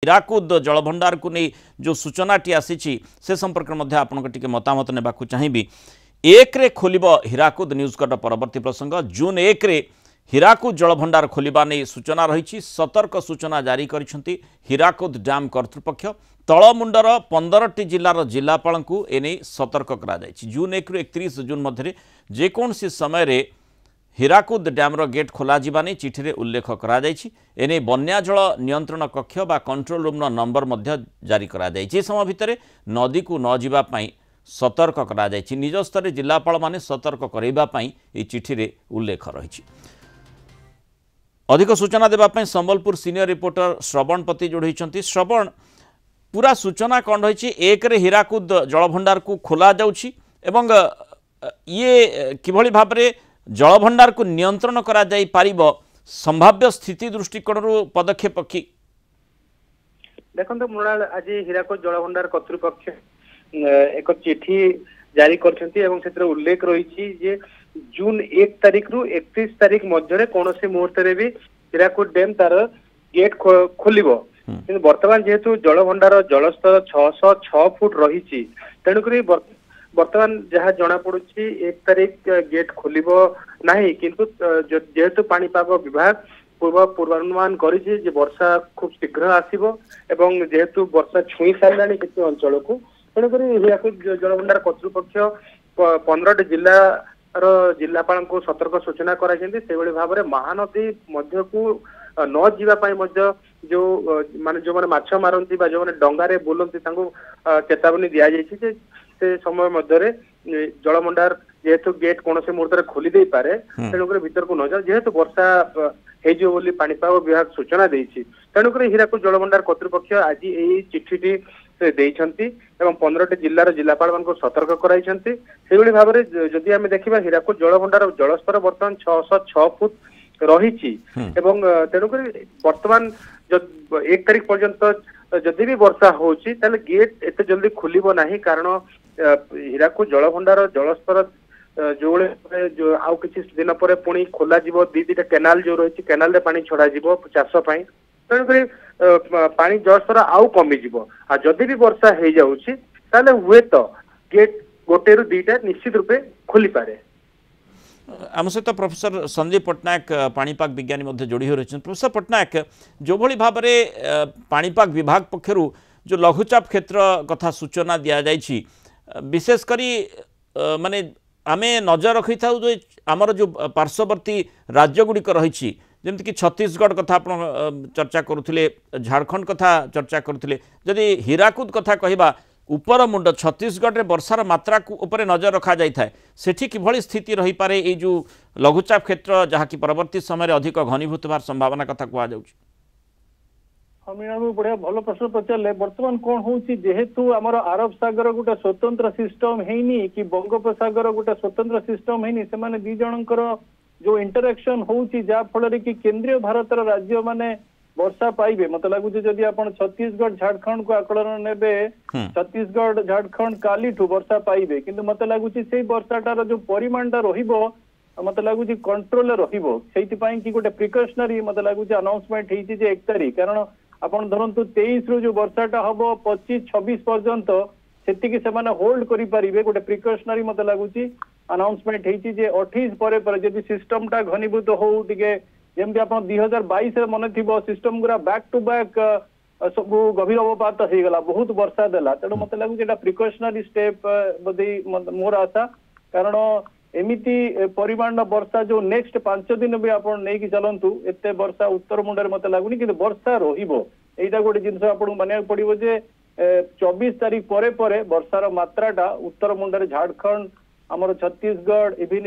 हीराकुद जलभंडार को नहीं जो सूचनाटी आसी से संपर्क में आपंक मतामत ने चाहिए। 1 रे खोल हीराकुद न्यूज कट परवर्ती प्रसंग जून 1 रे हीराकुद जलभंडार खोलिबा नहीं सूचना रही सतर्क सूचना जारी करिसेंती हीराकुद डैम कर्तृपक्ष तलमुंडर 15टी जिलार जिलापाल को एने सतर्क करा जायछि। जून 1 रु 31 जून मध्य जेकोसी समय रे हीराकुद डैम्र गेट खोल नहीं चिठी रे उल्लेख करा जायछि। एने बन्या जल नियंत्रण कक्ष बा कंट्रोल रूम नंबर मध्य जारी करा जायछि। समय भितर नदी को न जीवा पई सतर्क करा जायछि। निज स्तर जिलापाल माने सतर्क करैबा पई ए चिठी रे उल्लेख रही। अधिक सूचना देवाई संबलपुर सीनियर रिपोर्टर श्रवण पति जोड़ी। श्रवण पूरा सूचना कौन रही 1 रे हीराकुद जलभंडार को खोल जाउछि एवं ये किभली भाव में जलभंडार को नियंत्रण करा जाई पारिबो संभाव्य स्थिति दृष्टिकोण पदक्षेप कि देखो मृणाल आज हीराकुद जलभंडार कर्तृपक्ष एक चिठी जारी कर उल्लेख रही जून 1 तारिख रु 31 तारिख मध्य कौन से मुहूर्त भी हीराकुद डैम तार गेट खोल बर्तमान जेहेतु जलभंडार जलस्तर 606 फुट रही तेणुक बर्तमान जहाँ जना पड़ी 1 तारिख गेट खोल नहीं किंतु जेहेतु पाणीपाग विभाग पूर्वानुमान करिछि वर्षा खूब शीघ्र आसीबो एवं जेहेतु वर्षा छुई सारानी किसी अंचल को तेणुक हीराकुद जलभंडार कर्तृपक्ष 15 जिला जिलापाल को सतर्क सूचना कराइछन्ती। सेभଳି भाबरे महानदी मध्य को न जीवा पाई मध्य जो माने जो माने माछ मारंती बा जो माने डंगारे बुलंती तांको चेतावनी दिया जायछि जे से समय मध्य जलभंडार जेहेतु गेट कौन से मुहूर्त खोली दे पारे तेणुक भीतर को न जाओ जेहेतु वर्षा हेजो बोली पाणीपाग विभाग सूचना देछि। तेणुक हीराकुद जलभंडार कर्तृपक्ष आज यही चिठीटी से देइछन्ती एवं 15टी जिलार जिलापाल मान को सतर्क कराइछन्ती। सेभଳି भाबरे जदि आमे देखिबा हीराकुद जलभंडार जलस्तर वर्तमान 606 फुट रही एवं तेणुक वर्तमान 1 तारिख पर्यंत जदि भी वर्षा होछि ताले गेट एते जल्दी खुलिबो नाही कारण हीराकुद जलभंडार जलस्तर जो आउ किछि दिन पर पुणी खोला जीवो दीटा केनाल जो रही केनाल रे पानी छड़ा जीवो चाष पई तेणुक पानी जलस्तर आउ कमी जीवो आ जदि भी वर्षा हो जाउछि ताले हुए तो गेट गोटे रु 2टा निश्चित रूपे खोली पारे। आम सहित प्रोफेसर संदीप पट्टनायक पाणीपाग विज्ञानी जोड़ी हो रही। प्रोफेसर पट्टनायक जो भली भाव में पाणीपाग विभाग पक्षर जो लघुचाप क्षेत्र कथा सूचना दि जाइए विशेषकर माने आमे नजर रखी था जो आमर जो पार्श्ववर्ती राज्यगुड़िक रही जमीक कि छत्तीसगढ़ कथा आप चर्चा करुले झारखंड कथा चर्चा करुले जदि हीराकुद कथा कहवा उपर मुंड छत्तीसगढ़ में वर्षार मात्रा उपरे नजर रखा जाए सेठी किभली स्थिति रही पारे ये जो लघुचाप क्षेत्र जहाँकि परवर्ती समय अधिक घनीभूत होवार संभावना कथा कहुँ। हाँ मीना बढ़िया भल प्रश्न पचारे बर्तमान कौन हूँ जेहेतु आमर अरब सागर गोटे स्वतंत्र सिस्टम है कि बंगोपसागर गोटे स्वतंत्र सिस्टम है से दी जनकर जो इंटरेक्शन होउची जा फल कि केंद्रीय भारत राज्य माने वर्षा पाइबे मत लगुच जदि आपण छत्तीसगढ़ झारखंड को आकलन नेबे छत्तीसगढ़ झारखंड काली वर्षा पाइबे किंतु मत लगुच से वर्षाटार जो परिमाणटा रहिबो मत लगुच कंट्रोल रहिबो सेइतिपाई कि गोटे प्रिकॉशनरी मत लगुच अनाउंसमेंट हेइची जे 1 तारिख कारण आपण धरंतु 23 रु जो वर्षाटा हबो 25-26 पर्यंत सेतिकी से माने होल्ड करि परिबे गोटे प्रिकॉशनरी मत लगुच अनाउंसमेंट हेइची जे 28 परे जदि सिस्टमटा घनीभूत हो टिके जमती आप 2022 मन थी सिस्टम गुरा बैक टू बैक सब गभीर अवपात हो गला बहुत वर्षा देला तेणु मत लगुच प्रिकॉशनरी स्टेप बोधे मोर आशा कारण एमिति परिमाण वर्षा जो नेक्स्ट 5 दिन भी आप नहीं चलतु एत वर्षा उत्तर मुंडे मत लगुनि कि वर्षा रहा गोटे जिन आपको मानिया पड़ो जे 24 तारिख पर वर्षार मात्राटा उत्तर मुंडे झारखंड आमर छत्तीसगढ़ इभिन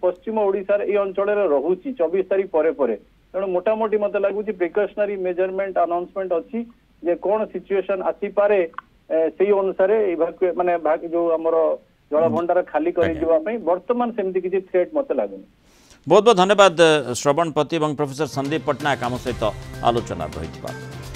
पश्चिम ओडिशा ये अंचल रोचे 24 तारिख पर तेणु मोटामोटी मत लगुच प्रिकॉशनरी मेजरमेंट अनाउंसमेंट अच्छी जे कौन सिचुएशन आसी पारे से अनुसार माने जो आमर जलभंडार खाली कर बर्तमान सेमती किसी थ्रेट मत लगुनि। बहुत बहुत धन्यवाद श्रवण पति और प्रोफेसर संदीप पट्टनायक आम सहित आलोचना रही।